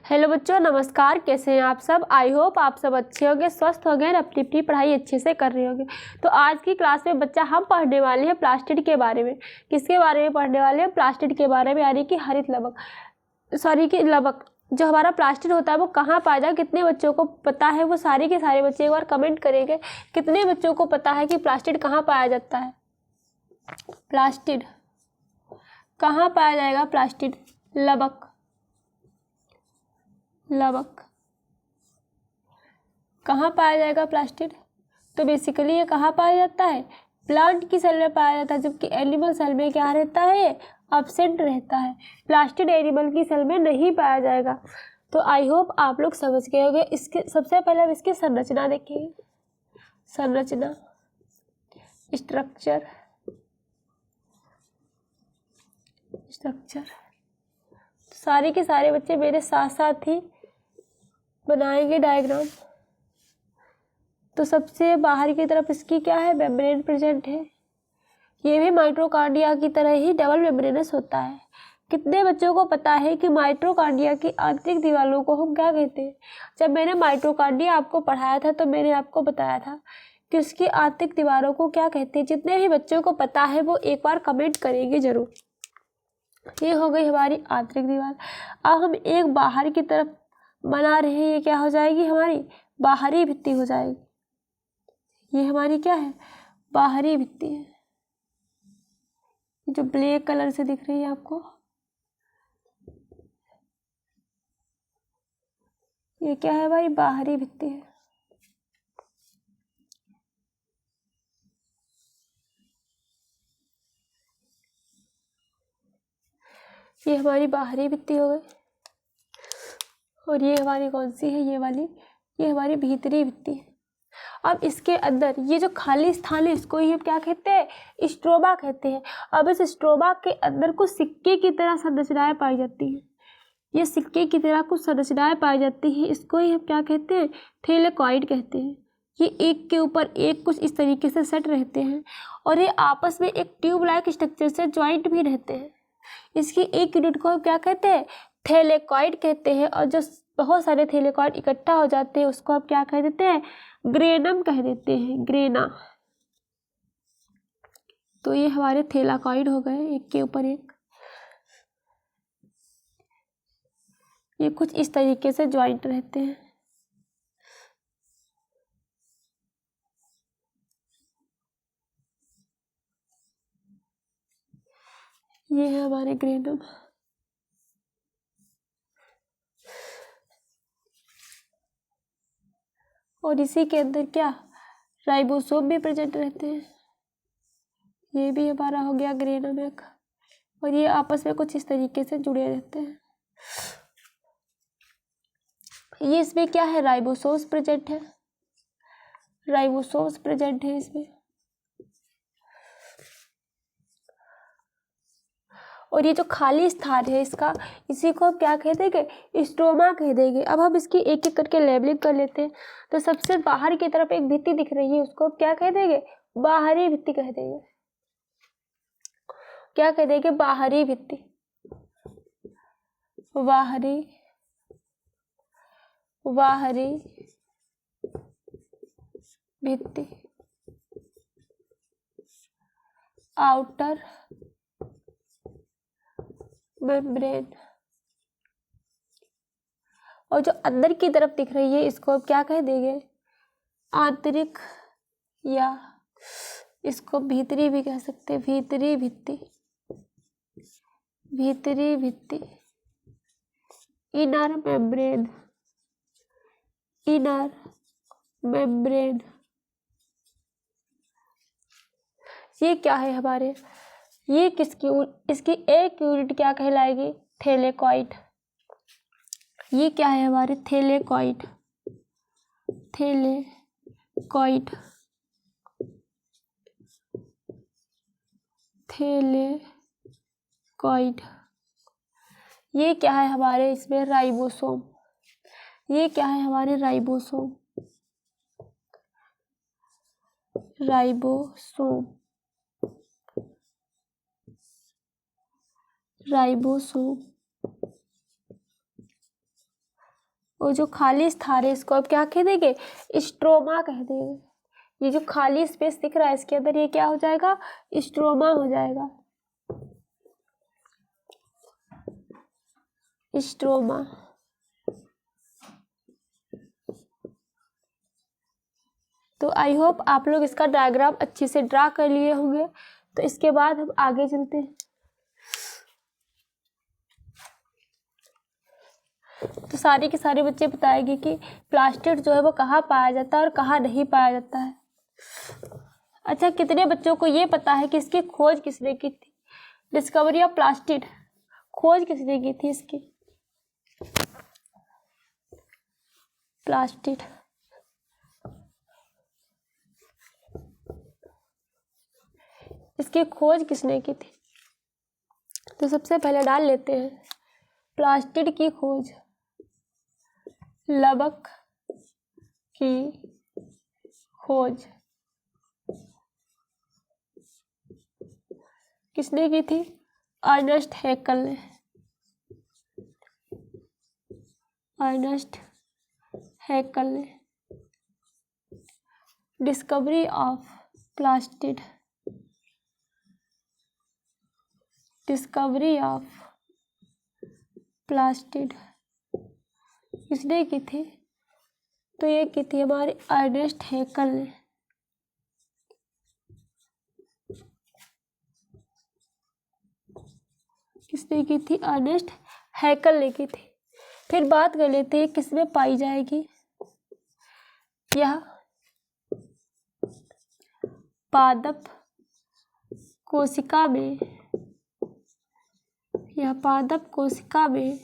Hello बच्चों, नमस्कार। कैसे हैं आप सब? आई होप आप सब अच्छे होंगे, स्वस्थ होंगे और अपनी अपनी पढ़ाई अच्छे से कर रहे होंगे। तो आज की क्लास में बच्चा हम पढ़ने वाले हैं प्लास्टिड के बारे में। किसके बारे में पढ़ने वाले हैं? प्लास्टिड के बारे में, यानी कि हरित लवक, लवक जो हमारा प्लास्टिड होता है वो कहाँ पाया जाए। कितने बच्चों को पता है? वो सारे के सारे बच्चे एक बार कमेंट करेंगे। कितने बच्चों को पता है कि प्लास्टिड कहाँ पाया जाता है? प्लास्टिड कहाँ पाया जाएगा? प्लास्टिड लवक कहाँ पाया जाएगा प्लास्टिड? तो बेसिकली ये कहाँ पाया जाता है? प्लांट की सेल में पाया जाता है, जबकि एनिमल सेल में क्या रहता है? एब्सेंट रहता है। प्लास्टिड एनिमल की सेल में नहीं पाया जाएगा। तो आई होप आप लोग समझ गए होंगे। इसके सबसे पहले हम इसकी संरचना देखेंगे। संरचना, स्ट्रक्चर सारे के सारे बच्चे मेरे साथ साथ ही बनाएंगे डायग्राम। तो सबसे बाहर की तरफ इसकी क्या है? मेम्ब्रेन प्रेजेंट है। ये भी माइटोकॉन्ड्रिया की तरह ही डबल मेम्ब्रेनस होता है। कितने बच्चों को पता है कि माइटोकॉन्ड्रिया की आंतरिक दीवारों को हम क्या कहते हैं? जब मैंने माइटोकॉन्ड्रिया आपको पढ़ाया था तो मैंने आपको बताया था कि उसकी आंतरिक दीवारों को क्या कहते हैं। जितने भी बच्चों को पता है वो एक बार कमेंट करेंगे जरूर। ये हो गई हमारी आंतरिक दीवार। अब हम एक बाहर की तरफ बना रहे हैं। ये क्या हो जाएगी? हमारी बाहरी भित्ति हो जाएगी। ये हमारी क्या है? बाहरी भित्ति है, जो ब्लैक कलर से दिख रही है आपको। ये क्या है? हमारी बाहरी भित्ति है। ये हमारी बाहरी भित्ति हो गई। और ये हमारी कौन सी है? ये वाली, ये हमारी भीतरी भित्ति है। अब इसके अंदर ये जो खाली स्थान है इसको ही हम क्या कहते हैं? स्ट्रोमा कहते हैं। अब इस स्ट्रोमा के अंदर कुछ सिक्के की तरह संरचनाएं पाई जाती हैं। ये सिक्के की तरह कुछ संरचनाएं पाई जाती हैं। इसको ही हम क्या कहते हैं? थैलेकॉइड कहते हैं। ये एक के ऊपर एक कुछ इस तरीके से सेट रहते हैं और ये आपस में एक ट्यूब लाइक स्ट्रक्चर से ज्वाइंट भी रहते हैं। इसकी एक यूनिट को हम क्या कहते हैं? थैलेकॉइड कहते हैं। और जो बहुत सारे थैलेकॉइड इकट्ठा हो जाते हैं उसको हम क्या कह देते हैं? ग्रेनम कह देते हैं, ग्रेना। तो ये हमारे थैलेकॉइड हो गए, एक के ऊपर एक। ये कुछ इस तरीके से ज्वाइंट रहते हैं। ये है हमारे ग्रेनम। और इसी के अंदर क्या? राइबोसोम भी प्रेजेंट रहते हैं। ये भी हमारा हो गया ग्रेनम एक। और ये आपस में कुछ इस तरीके से जुड़े रहते हैं। ये इसमें क्या है? राइबोसोम्स प्रेजेंट है। राइबोसोम्स प्रेजेंट है इसमें। और ये जो खाली स्थान है इसका, इसी को हम क्या कह देंगे? स्ट्रोमा कह देंगे। अब हम इसकी एक एक करके लेबलिंग कर लेते हैं। तो सबसे बाहर की तरफ एक भित्ति दिख रही है, उसको क्या कह देंगे? बाहरी भित्ति कह देंगे। क्या कह देंगे? बाहरी भित्ति। बाहरी भित्ति। Outer membrane. और जो अंदर की तरफ दिख रही है इसको अब क्या कह देंगे? आंतरिक, या इसको भीतरी भी कह सकते हैं। भीतरी भित्ति। Inner membrane. ये क्या है हमारे? ये किसकी? इसकी एक यूनिट क्या कहलाएगी? थैलेकॉइड। ये क्या है हमारे? थैलेकॉइड। ये क्या है हमारे? इसमें राइबोसोम। ये क्या है हमारे? राइबोसोम। वो जो खाली स्थान है इसको अब क्या कह देंगे, स्ट्रोमा कह देंगे। ये जो खाली स्पेस दिख रहा है इसके अंदर ये क्या हो जाएगा, स्ट्रोमा हो जाएगा, स्ट्रोमा। तो आई होप आप लोग इसका डायग्राम अच्छे से ड्रा कर लिए होंगे। तो इसके बाद हम आगे चलते हैं। तो सारे के सारे बच्चे बताएंगे कि प्लास्टिड जो है वो कहाँ पाया जाता है और कहाँ नहीं पाया जाता है। अच्छा, कितने बच्चों को ये पता है कि इसकी खोज किसने की थी? डिस्कवरी ऑफ प्लास्टिड, खोज किसने की थी इसकी? प्लास्टिड इसकी खोज किसने की थी? तो सबसे पहले डाल लेते हैं प्लास्टिड की खोज लबक की खोज किसने की थी? अर्नेस्ट हैकल ने। अर्नेस्ट हैकल ने। Discovery of plastid, discovery of plastid किसने की थी? तो ये की थी हमारे अर्नेस्ट हैकल ने। किसने की थी? अर्नेस्ट हैकल ने की थी। फिर बात कर लेते हैं किसमें पाई जाएगी। यह पादप कोशिका में, यह पादप कोशिका में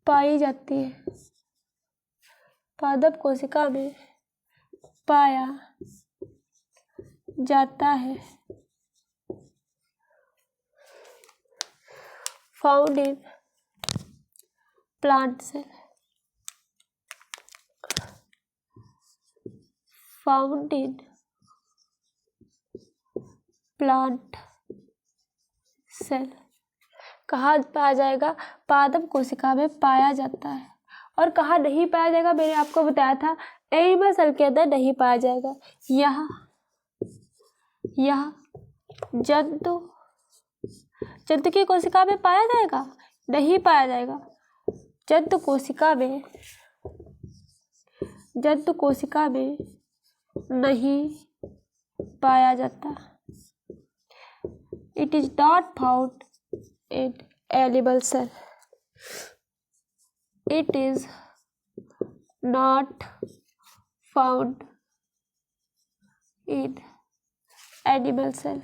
पाई जाती है, पादप कोशिका में पाया जाता है। Found in plant cell, found in plant cell. कहाँ पाया जाएगा? पादप कोशिका में पाया जाता है। और कहाँ नहीं पाया जाएगा? मैंने आपको बताया था एनिमल सेल के अंदर नहीं पाया जाएगा। यह जंतु की कोशिका में पाया जाएगा? नहीं पाया जाएगा। जंतु कोशिका में नहीं पाया जाता। It is not found in animal cell. It is not found in animal cell.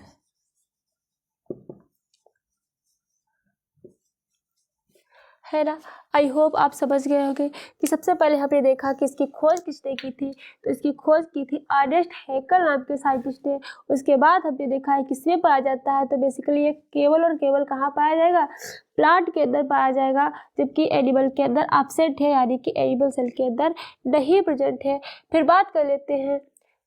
है ना? आई होप आप समझ गए होंगे कि सबसे पहले हमने देखा कि इसकी खोज किसने की थी। तो इसकी खोज की थी अर्नेस्ट हैकल नाम के साइंटिस्ट ने। उसके बाद हमने देखा है किसमें पाया जाता है। तो बेसिकली ये केवल और केवल कहाँ पाया जाएगा? प्लांट के अंदर पाया जाएगा, जबकि एनिमल के अंदर एब्सेंट है, यानी कि एनिमल सेल के अंदर नहीं प्रेजेंट है। फिर बात कर लेते हैं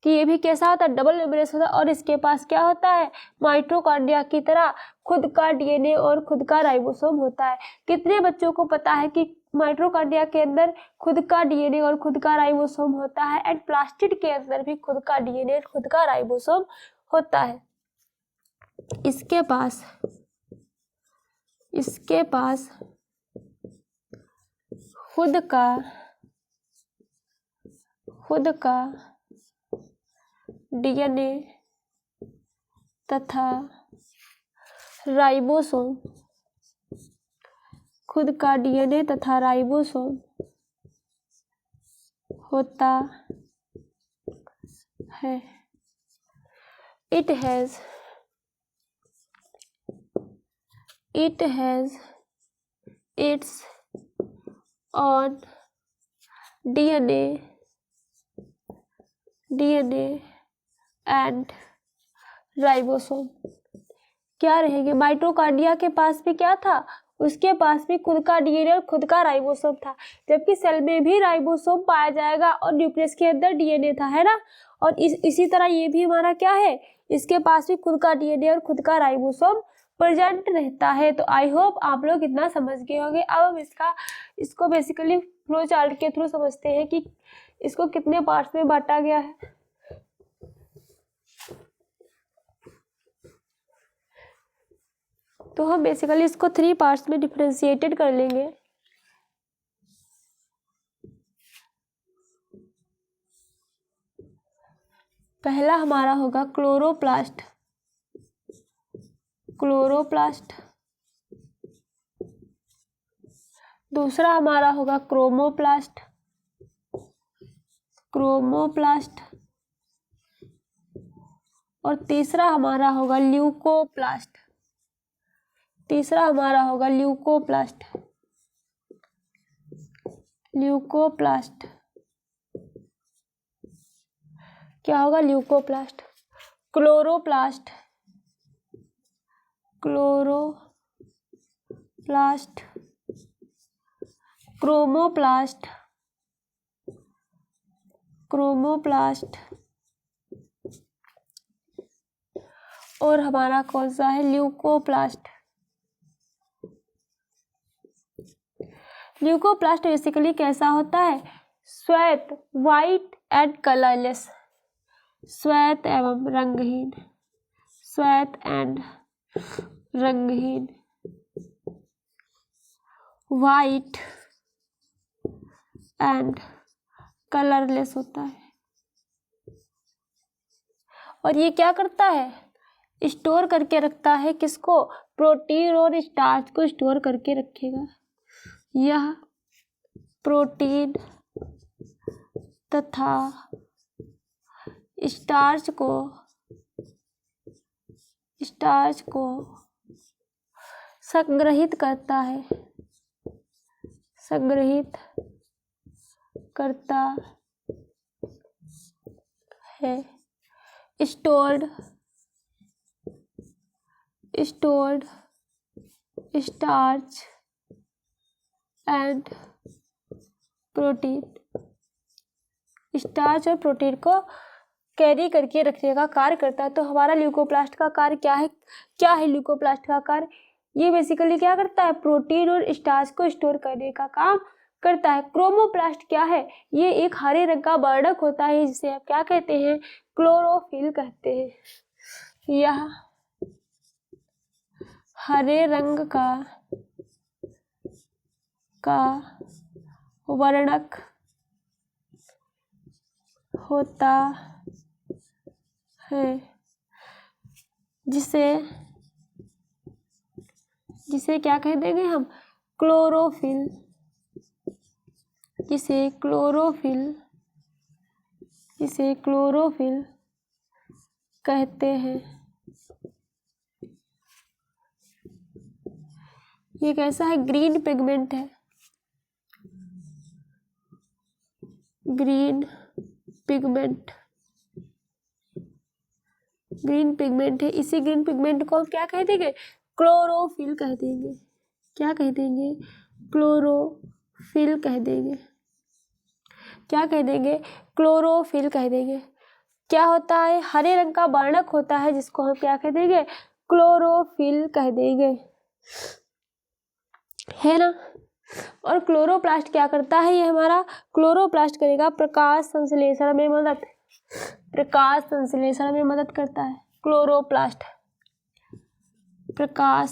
कि ये भी कैसा होता है? डबल न्यूक्लियस होता है। और इसके पास क्या होता है? माइटोकॉन्ड्रिया की तरह खुद का डीएनए और खुद का राइबोसोम होता है। कितने बच्चों को पता है कि माइटोकॉन्ड्रिया के अंदर खुद का डीएनए और खुद का राइबोसोम होता है? एंड प्लास्टिड के अंदर भी खुद का डीएनए और खुद का राइबोसोम होता है। इसके पास खुद का डीएनए तथा राइबोसोम, खुद का डीएनए तथा राइबोसोम होता है। It has its own DNA and ribosome. क्या रहेंगे? माइटोकॉन्ड्रिया के पास भी क्या था? उसके पास भी खुद का डीएनए और खुद का राइबोसोम था, जबकि सेल में भी राइबोसोम पाया जाएगा और न्यूक्लियस के अंदर डीएनए था, है ना? और इसी तरह ये भी हमारा क्या है? इसके पास भी खुद का डीएनए और खुद का राइबोसोम प्रेजेंट रहता है। तो आई होप आप लोग इतना समझ गए होंगे। अब हम इसको बेसिकली फ्लो चार्ट के थ्रू समझते हैं कि इसको कितने पार्ट्स में बांटा गया है। तो हम बेसिकली इसको 3 पार्ट्स में डिफरेंशिएटेड कर लेंगे। पहला हमारा होगा क्लोरोप्लास्ट, दूसरा हमारा होगा क्रोमोप्लास्ट, और तीसरा हमारा होगा ल्यूकोप्लास्ट, क्या होगा ल्यूकोप्लास्ट। क्लोरोप्लास्ट, क्रोमोप्लास्ट और हमारा कौन सा है ल्यूकोप्लास्ट। ल्यूकोप्लास्ट बेसिकली कैसा होता है, श्वेत, वाइट एंड कलरलेस, श्वेत एवं रंगहीन, वाइट एंड कलरलेस होता है। और ये क्या करता है, स्टोर करके रखता है किसको, प्रोटीन और स्टार्च को स्टोर करके रखेगा। यह प्रोटीन तथा स्टार्च को संग्रहित करता है, stored starch and protein, starch और प्रोटीन को कैरी करके रखने का कार्य करता है। तो हमारा ल्यूकोप्लास्ट का कार्य क्या है ल्यूकोप्लास्ट का कार्य, ये बेसिकली क्या करता है, प्रोटीन और स्टार्च को स्टोर करने का काम करता है। क्रोमोप्लास्ट क्या है, ये एक हरे रंग का वर्णक होता है जिसे आप क्या कहते हैं, क्लोरोफिल कहते हैं। यह हरे रंग का वर्णक होता है जिसे क्या कह देंगे हम, क्लोरोफिल, जिसे क्लोरोफिल कहते हैं। ये कैसा है, ग्रीन पिगमेंट है, ग्रीन पिगमेंट है। इसी ग्रीन पिगमेंट को हम क्या कह देंगे, क्लोरोफिल कह देंगे। क्या कह देंगे, क्लोरोफिल कह देंगे। क्या कह देंगे, क्लोरोफिल कह देंगे। क्या होता है, हरे रंग का वर्णक होता है जिसको हम क्या कह देंगे, क्लोरोफिल कह देंगे, है ना। और क्लोरोप्लास्ट क्या करता है, ये हमारा क्लोरोप्लास्ट करेगा प्रकाश संश्लेषण में मदद करता है। क्लोरोप्लास्ट प्रकाश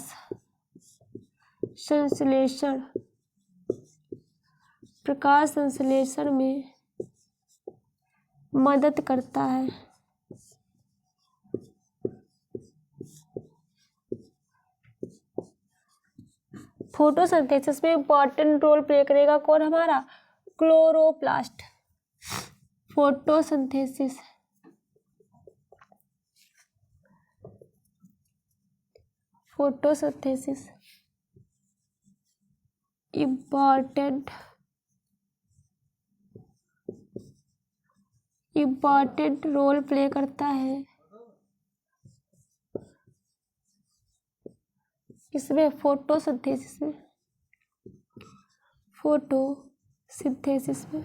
संश्लेषण में मदद करता है। फोटोसिंथेसिस में इंपॉर्टेंट रोल प्ले करेगा कौन, हमारा chloroplast. Photosynthesis important role play करता है इसमें, फोटोसिंथेसिस में।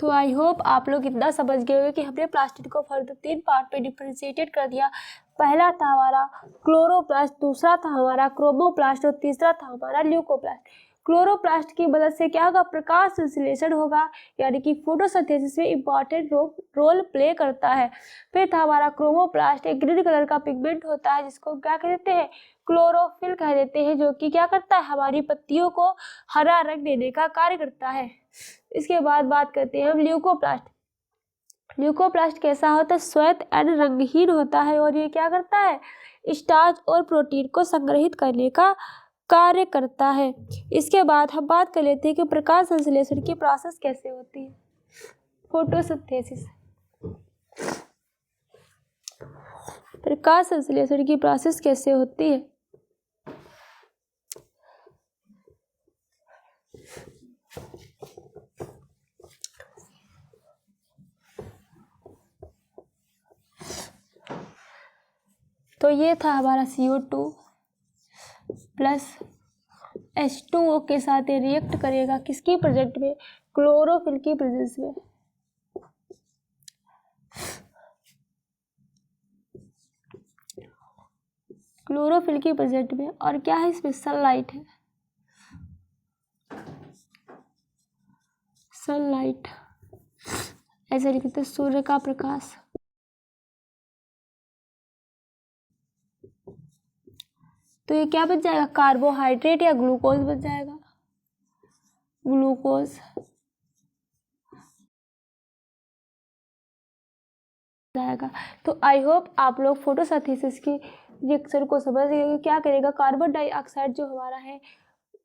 तो आई होप आप लोग इतना समझ गए होंगे कि हमने प्लास्टिड को फर्दर 3 पार्ट में डिफरेंशिएटेड कर दिया। पहला था हमारा क्लोरोप्लास्ट, दूसरा था हमारा क्रोमोप्लास्ट और तीसरा था हमारा ल्यूकोप्लास्ट। क्लोरोप्लास्ट की मदद से क्या होगा, प्रकाश संश्लेषण होगा, यानी कि फोटोसिंथेसिस में इंपॉर्टेंट रोल प्ले करता है। फिर था हमारा क्रोमोप्लास्ट, एक ग्रीन कलर का पिगमेंट होता है जिसको क्या कह देते हैं, क्लोरोफिल कह देते हैं, जो कि क्या करता है, हमारी पत्तियों को हरा रंग देने का कार्य करता है। इसके बाद बात करते हैं हम ल्यूकोप्लास्ट। ल्यूकोप्लास्ट कैसा होता है, श्वेत एंड रंगहीन होता है और ये क्या करता है, स्टार्च और प्रोटीन को संग्रहित करने का कार्य करता है। इसके बाद हम बात कर लेते हैं कि प्रकाश संश्लेषण की प्रोसेस कैसे होती है, फोटोसिंथेसिस। प्रकाश संश्लेषण की प्रोसेस कैसे होती है, तो ये था हमारा CO2 प्लस H2O के साथ ये रिएक्ट करेगा किसकी प्रेजेंट में, क्लोरोफिल की प्रेजेंस में। क्लोरोफिल की प्रेजेंट में, और क्या है इसमें, सनलाइट है, सनलाइट ऐसे लिखते हैं, सूर्य का प्रकाश। तो ये क्या बन जाएगा, कार्बोहाइड्रेट या ग्लूकोज बन जाएगा, ग्लूकोज जाएगा। तो आई होप आप लोग फोटोसिंथेसिस की रिएक्शन को समझ गए। क्या करेगा, कार्बन डाइऑक्साइड जो हमारा है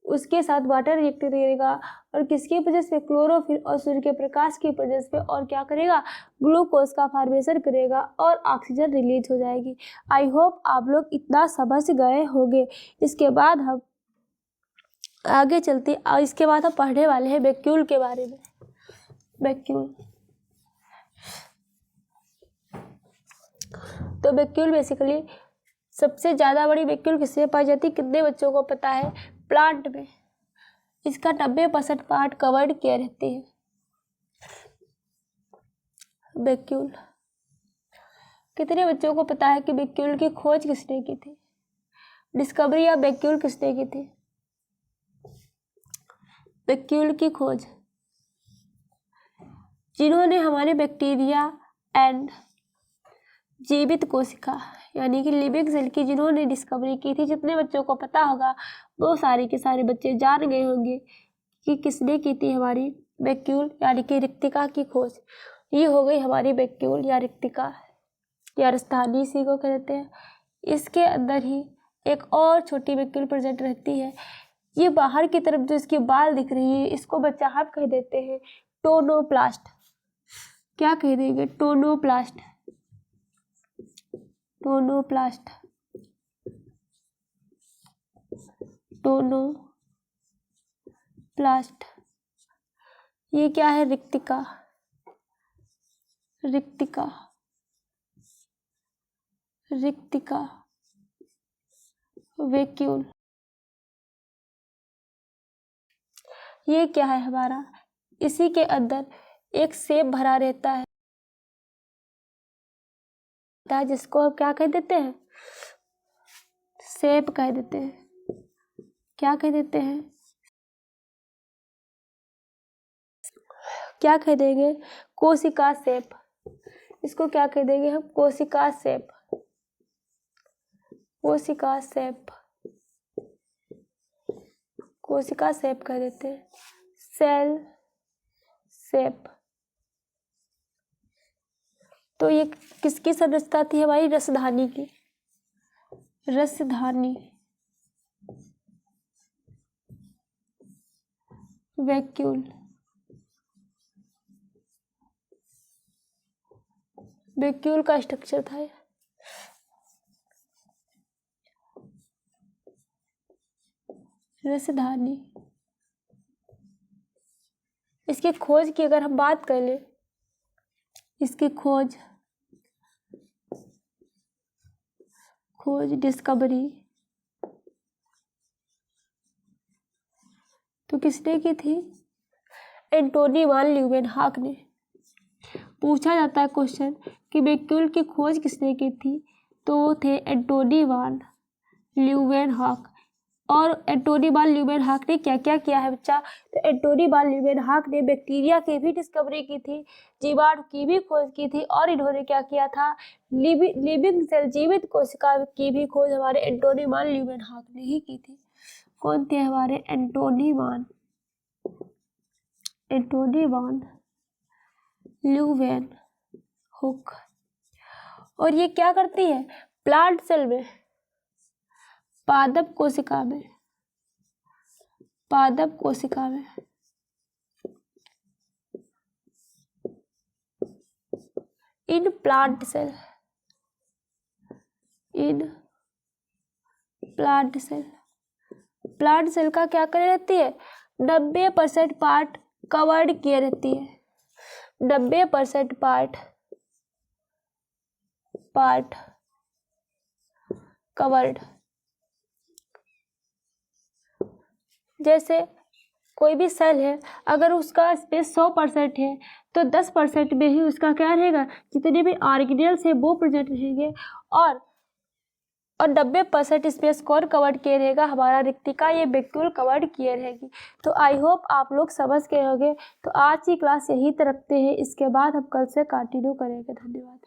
उसके साथ वाटर रिएक्ट करेगा और किसकी वजह से, क्लोरोफिल और सूर्य के प्रकाश की वजह से, और क्या करेगा, ग्लूकोज का फॉर्मेशन करेगा और ऑक्सीजन रिलीज हो जाएगी। आई होप आप लोग इतना समझ गए होंगे। इसके बाद हम आगे चलते और इसके बाद हम पढ़ने वाले हैं वैक्यूल के बारे में। वैक्यूल, तो वैक्यूल बेसिकली सबसे ज़्यादा बड़ी वैक्यूल किसमें पाई जाती है, कितने बच्चों को पता है, प्लांट में। इसका 90% पार्ट कवर्ड किए रहते हैं। वैक्यूल, कितने बच्चों को पता है कि वैक्यूल की खोज किसने की थी, डिस्कवरी ऑफ वैक्यूल किसने की थी, वैक्यूल की खोज जिन्होंने हमारे बैक्टीरिया एंड जीवित कोशिका यानी कि लिविंग सेल की जिन्होंने डिस्कवरी की थी, जितने बच्चों को पता होगा वो सारे के सारे बच्चे जान गए होंगे कि किसने की थी हमारी वैक्यूल यानी कि रिक्तिका की खोज। ये हो गई हमारी वैक्यूल या रिक्तिका या राजधानी, इसी को कहते हैं। इसके अंदर ही एक और छोटी वैक्यूल प्रेजेंट रहती है। ये बाहर की तरफ जो इसकी बाल दिख रही है इसको बच्चा हम कह देते हैं टोनोप्लास्ट। क्या कह देंगे, टोनोप्लास्ट, टोनोप्लास्ट, टोनोप्लास्ट। ये क्या है, रिक्तिका, रिक्तिका, रिक्तिका, वैक्यूल। ये क्या है हमारा, इसी के अंदर एक सेप भरा रहता है जिसको हम क्या कह देते हैं, सेप कह देते हैं। क्या कह देते हैं, क्या कह देंगे, कोशिका सेप। इसको क्या कह देंगे हम, कोशिका सेप, कोशिका सेप, कोशिका सेप कह देते हैं, सेल सेप। तो ये किसकी सदस्यता थी हमारी, रसधानी की, रसधानी, वैक्यूल, वैक्यूल का स्ट्रक्चर था ये। रसधानी, इसकी खोज की अगर हम बात कर ले, इसकी खोज डिस्कवरी तो किसने की थी, एंटोनी वान ल्यूवेनहॉक ने। पूछा जाता है क्वेश्चन कि वैक्यूल की खोज किसने की थी, तो वो थे एंटोनी वान ल्यूवेनहॉक। और एंटोनी वान ल्यूवेनहॉक ने क्या क्या किया है बच्चा? तो एंटोनी वान ल्यूवेनहॉक ने बैक्टीरिया की भी डिस्कवरी की थी, जीवाणु की भी खोज की थी, और इन्होंने क्या किया था? लिविंग सेल, जीवित कोशिका की भी खोज हमारे एंटोनी वान ल्यूवेनहॉक ने ही की थी। कौन थे हमारे? एंटोनी वान ल्यूवेनहॉक। और ये क्या करती है? प्लांट सेल में, पादप कोशिका में, इन प्लांट सेल का क्या करे रहती है? 90% पार्ट कवर्ड किए रहती है। 90% पार्ट कवर्ड। जैसे कोई भी सेल है, अगर उसका स्पेस 100% है तो 10% में ही उसका क्या रहेगा? जितने भी ऑर्गेनेल्स है वो प्रेजेंट रहेंगे, और 90% स्पेस कौन कवर्ड किए रहेगा? हमारा रिक्तिका, ये वैक्यूल कवर्ड किए रहेगी। तो आई होप आप लोग समझ गए होंगे। तो आज की क्लास यहीं तक रखते हैं, इसके बाद हम कल से कंटिन्यू करेंगे। धन्यवाद।